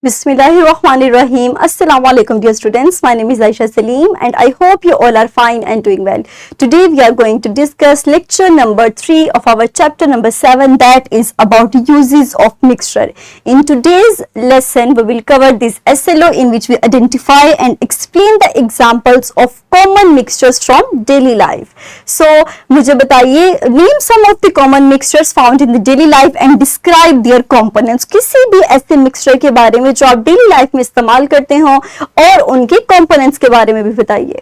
Bismillahirrahmanirrahim. Assalamu alaikum dear students. My name is Aisha Salim and I hope you all are fine and doing well. Today we are going to discuss lecture number 3 of our chapter number 7, that is about uses of mixture. In today's lesson we will cover this SLO in which we identify and explain the examples of common mixtures from daily life. So मुझे बताइए, name some of the common mixtures found in the daily life and describe their components. किसी भी ऐसे mixture के बारे में जो आप डेली लाइफ में इस्तेमाल करते हो और उनके कंपोनेंट्स के बारे में भी बताइए.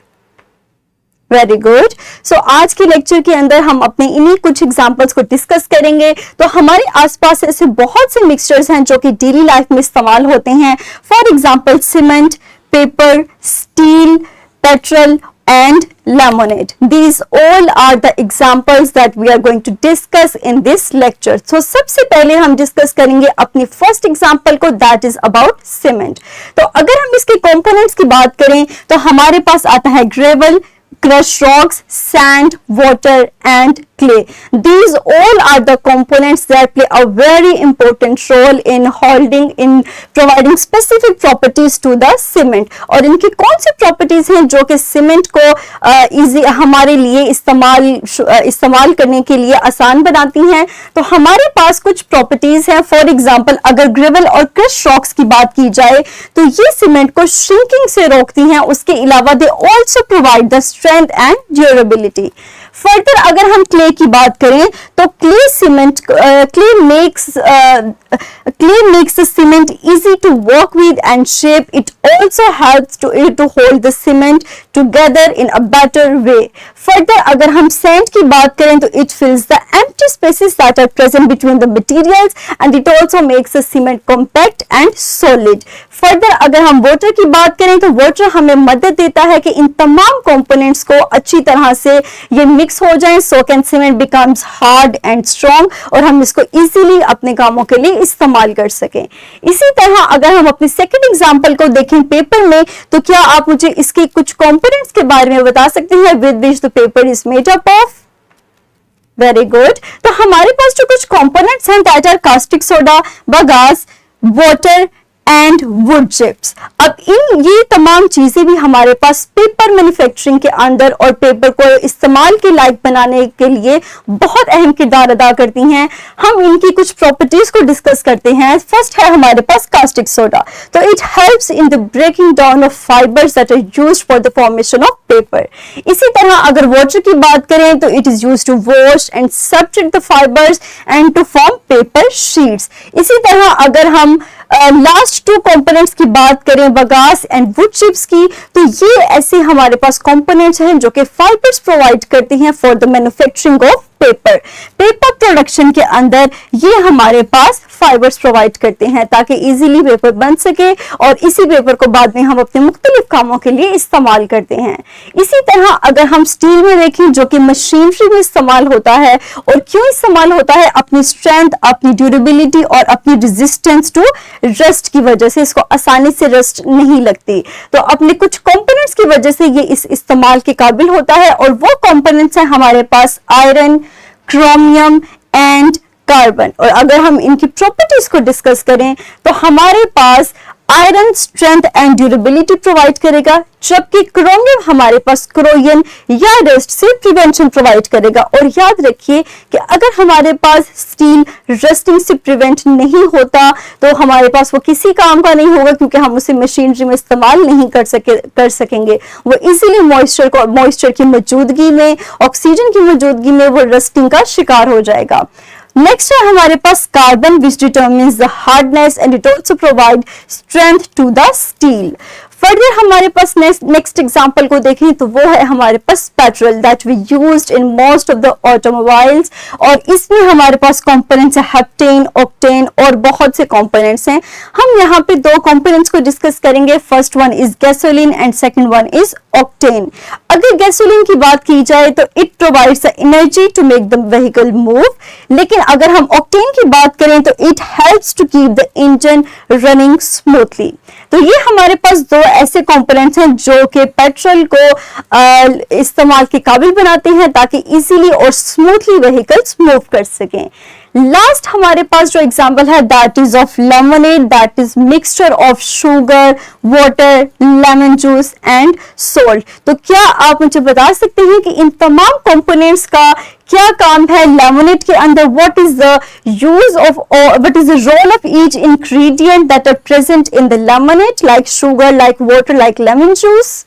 Very good. सो आज के लेक्चर के अंदर हम अपने इन्हीं कुछ एग्जांपल्स को डिस्कस करेंगे. तो हमारे आसपास ऐसे बहुत से मिक्सचर्स हैं जो कि डेली लाइफ में इस्तेमाल होते हैं. For example cement, paper, steel, petrol and lemonade. These all are the examples that we are going to discuss in this lecture. So सबसे पहले हम डिस्कस करेंगे अपनी फर्स्ट एग्जांपल को, that is about cement. तो अगर हम इसके कंपोनेंट्स की बात करें तो हमारे पास आता है gravel, crushed rocks, sand, water and clay. These all are the components that play a very important role in providing specific properties to the cement. और इनकी कौन सी प्रॉपर्टीज हैं जो कि सीमेंट को इजी हमारे लिए इस्तेमाल करने के लिए आसान बनाती हैं. तो हमारे पास कुछ प्रॉपर्टीज हैं. फॉर एग्जांपल अगर ग्रेवल और क्रश रॉक्स की बात की जाए तो ये सीमेंट को श्रिंकिंग से रोकती हैं. उसके अलावा they also provide the strength and durability. Further अगर हम क्ले की बात करें तो clay makes the cement easy to work with and shape. It also helps to hold the cement together in a better way. Further अगर हम sand की बात करें तो it fills the empty spaces that are present between the materials and it also makes the cement compact and solid. Further अगर हम water की बात करें तो वाटर हमें मदद देता है कि इन तमाम कंपोनेंट्स को अच्छी तरह से ये मिक्स हो जाएं, so can cement becomes hard and strong और हम इसको इजीली अपने कामों के लिए इस्तेमाल कर सकें. इसी तरह अगर हम अपने सेकंड एग्जांपल को देखें पेपर में, तो क्या आप मुझे इसके कुछ कंपोनेंट्स के बारे में बता सकते हैं with which the paper is made up of? Very good. तो हमारे पास जो कुछ कंपोनेंट्स हैं that are caustic soda, bagasse, water and wood chips. अब ये तमाम चीजें भी हमारे पास पेपर मैन्युफैक्चरिंग के अंदर और पेपर को इस्तेमाल के लायक बनाने के लिए बहुत अहम किरदार अदा करती हैं. हम इनकी कुछ प्रॉपर्टीज को डिस्कस करते हैं. फर्स्ट है हमारे पास कास्टिक सोडा. तो it helps in the breaking down of fibres that are used for the formation of paper. इसी तरह अगर वाटर की बात करें तो it is used to wash and separate the fibres and to form paper sheets. इसी तरह अगर हम लास्ट टू कंपोनेंट्स की बात करें बगास एंड वुड चिप्स की, तो ये ऐसे हमारे पास कंपोनेंट्स हैं जो कि फाइबर्स प्रोवाइड करती हैं for the manufacturing of paper production के अंदर ये हमारे पास फाइबर्स प्रोवाइड करते हैं ताकि इजीली पेपर बन सके और इसी पेपर को बाद में हम अपने मुख्तलिफ कामों के लिए इस्तेमाल करते हैं. इसी तरह अगर हम स्टील में देखें जो कि मशीनरी में इस्तेमाल होता है, और क्यों इस्तेमाल होता है? अपनी स्ट्रेंथ, अपनी ड्यूरेबिलिटी और अपनी रेजिस्टेंस टू रस्ट की वजह से इसको आसानी से रस्ट नहीं लगती. तो अपने कुछ कंपोनेंट्स की वजह से ये इस इस्तेमाल के काबिल होता है और वो कंपोनेंट्स हैं हमारे पास आयरन, क्रोमियम एंड कार्बन. और अगर हम इनकी प्रॉपर्टीज को डिस्कस करें तो हमारे पास iron strength and durability provide करेगा, जबकि क्रोमियम हमारे पास क्रोयन या रस्ट से प्रिवेंशन प्रोवाइड करेगा. और याद रखिए कि अगर हमारे पास स्टील रस्टिंग से प्रिवेंट नहीं होता तो हमारे पास वो किसी काम का नहीं होगा, क्योंकि हम उसे मशीनरी में इस्तेमाल नहीं कर सकेंगे. वो इजीली मॉइस्चर की मौजूदगी में, ऑक्सीजन की मौजूदगी में वो रस्टिंग का शिकार हो जाएगा. नेक्स्ट है हमारे पास carbon which determines the hardness and it also provide strength to the steel. Further हमारे पास नेक्स्ट एग्जांपल को देखें तो वो है हमारे पास petrol that we used in most of the automobiles. और इसमें हमारे पास कंपोनेंट्स है हेप्टेन, ऑक्टेन और बहुत से कंपोनेंट्स हैं. हम यहाँ पे दो कंपोनेंट्स को डिस्कस करेंगे. First one is gasoline and second one is octane. अगर गैसोलीन की बात की जाए तो it provides the energy to make the vehicle move, लेकिन अगर हम ऑक्टेन की बात करें तो it helps to keep the engine running smoothly. तो ये हमारे पास दो ऐसे कंपोनेंट्स हैं जो कि पेट्रोल को इस्तेमाल के काबिल बनाते हैं ताकि इजीली और स्मूथली व्हीकल्स मूव कर सकें. लास्ट हमारे पास जो एग्जाम्पल है that is of lemonade, that is mixture of sugar, water, lemon juice and salt. तो क्या आप मुझे बता सकते हैं कि इन तमाम कंपोनेंट्स का क्या काम है लेमनेड के अंदर? What is the use of, what is the role of each ingredient that are present in the lemonade, like sugar, like water, like lemon juice?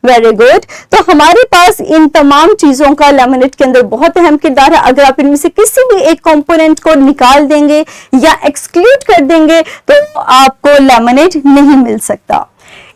Very good. तो हमारे पास इन तमाम चीजों का लेमनेड के अंदर बहुत अहम किरदार है। अगर आप इनमें से किसी भी एक कंपोनेंट को निकाल देंगे या एक्सक्लूड कर देंगे तो आपको लेमनेड नहीं मिल सकता।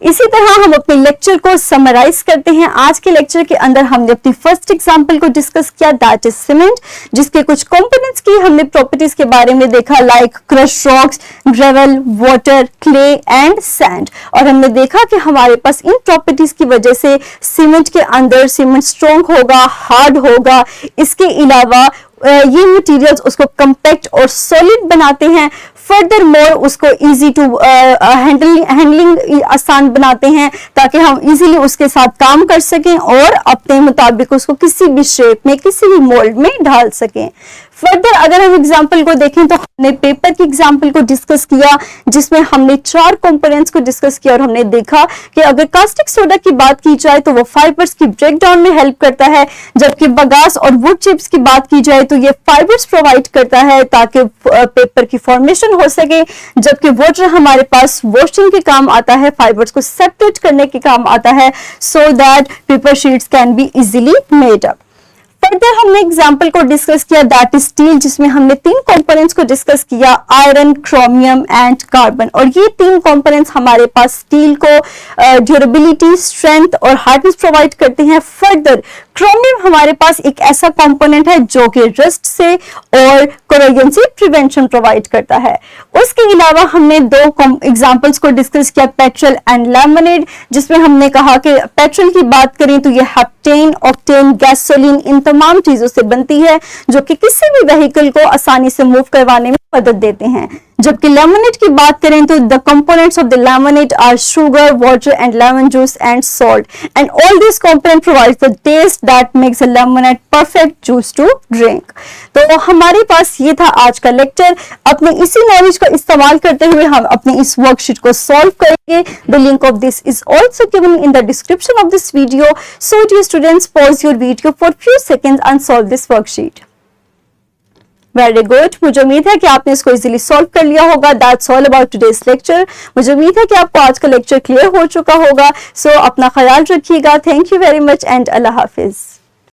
इसी तरह हम अपने लेक्चर को समराइज करते हैं। आज के लेक्चर के अंदर हमने अपनी फर्स्ट एग्जांपल को डिस्कस किया, दैट इज सीमेंट, जिसके कुछ कंपोनेंट्स की हमने प्रॉपर्टीज के बारे में देखा, like crush rocks, gravel, water, clay and sand. और हमने देखा कि हमारे पास इन प्रॉपर्टीज की वजह से सीमेंट के अंदर सीमेंट स्ट्रॉन्ग होगा, हार्ड होगा। इसके अलावा ये मटेरियल्स उसको कंपैक्ट और सॉलिड बनाते हैं। फर्दर मोर उसको इजी टू हैंडलिंग आसान बनाते हैं ताकि हम इजीली उसके साथ काम कर सकें और अपने मुताबिक उसको किसी भी शेप में, किसी भी मोल्ड में ढाल सकें। फर्दर अगर हम एग्जांपल को देखें तो हमने पेपर की एग्जांपल को डिस्कस किया जिसमें हमने 4 कंपोनेंट्स को डिस्कस किया और हमने देखा कि अगर कास्टिक सोडा की बात की जाए तो वो फाइबर्स की ब्रेकडाउन में हेल्प करता है, जबकि बगास और वुड चिप्स की बात की जाए तो ये फाइबर्स प्रोवाइड करता है ताकि पेपर की फॉर्मेशन हो सके, जबकि वाटर हमारे पास वॉशिंग के काम आता है, फाइबर्स को सेपरेट करने के काम आता है, so that paper sheets can be easily made up. Further हमने एग्जांपल को डिस्कस किया दैट इज स्टील, जिसमें हमने 3 कंपोनेंट्स को डिस्कस किया, आयरन, क्रोमियम एंड कार्बन। और ये 3 कंपोनेंट्स हमारे पास स्टील को ड्यूरेबिलिटी, स्ट्रेंथ और हार्डनेस प्रोवाइड करते हैं। फर्दर क्रोमियम हमारे पास एक ऐसा कंपोनेंट है जो कि रस्ट से और कोरोजन से प्रिवेंशन प्रोवाइड करता है। उसके अलावा हमने 2 एग्जांपल्स को डिस्कस किया, पेट्रोल एंड लेमनेड, जिसमें हमने कहा कि पेट्रोल की बात करें तो ये हेप्टेन, ऑक्टेन, गैसोलीन, इन तमाम चीजों से बनती है जो कि किसी भी व्हीकल को आसानी से मूव करवाने में मदद देते हैं। जबकि लेमनेड की बात करें तो the components of the lemonade are sugar, water and lemon juice and salt, and all this component provides the taste that makes the lemonade perfect juice to drink. तो हमारे पास ये था आज का लेक्चर। अपने इसी नॉलेज का इस्तेमाल करते हुए हम अपनी इस वर्कशीट को सॉल्व करेंगे। The link of this is also given in the description of this video, so dear students, pause your video for few seconds and solve this worksheet. Very good. मुझे उम्मीद है कि आपने इसको इजीली सॉल्व कर लिया होगा। That's all about today's lecture. मुझे उम्मीद है कि आपको आज का लेक्चर क्लियर हो चुका होगा। सो अपना ख्याल रखिएगा। Thank you very much and Allah Hafiz.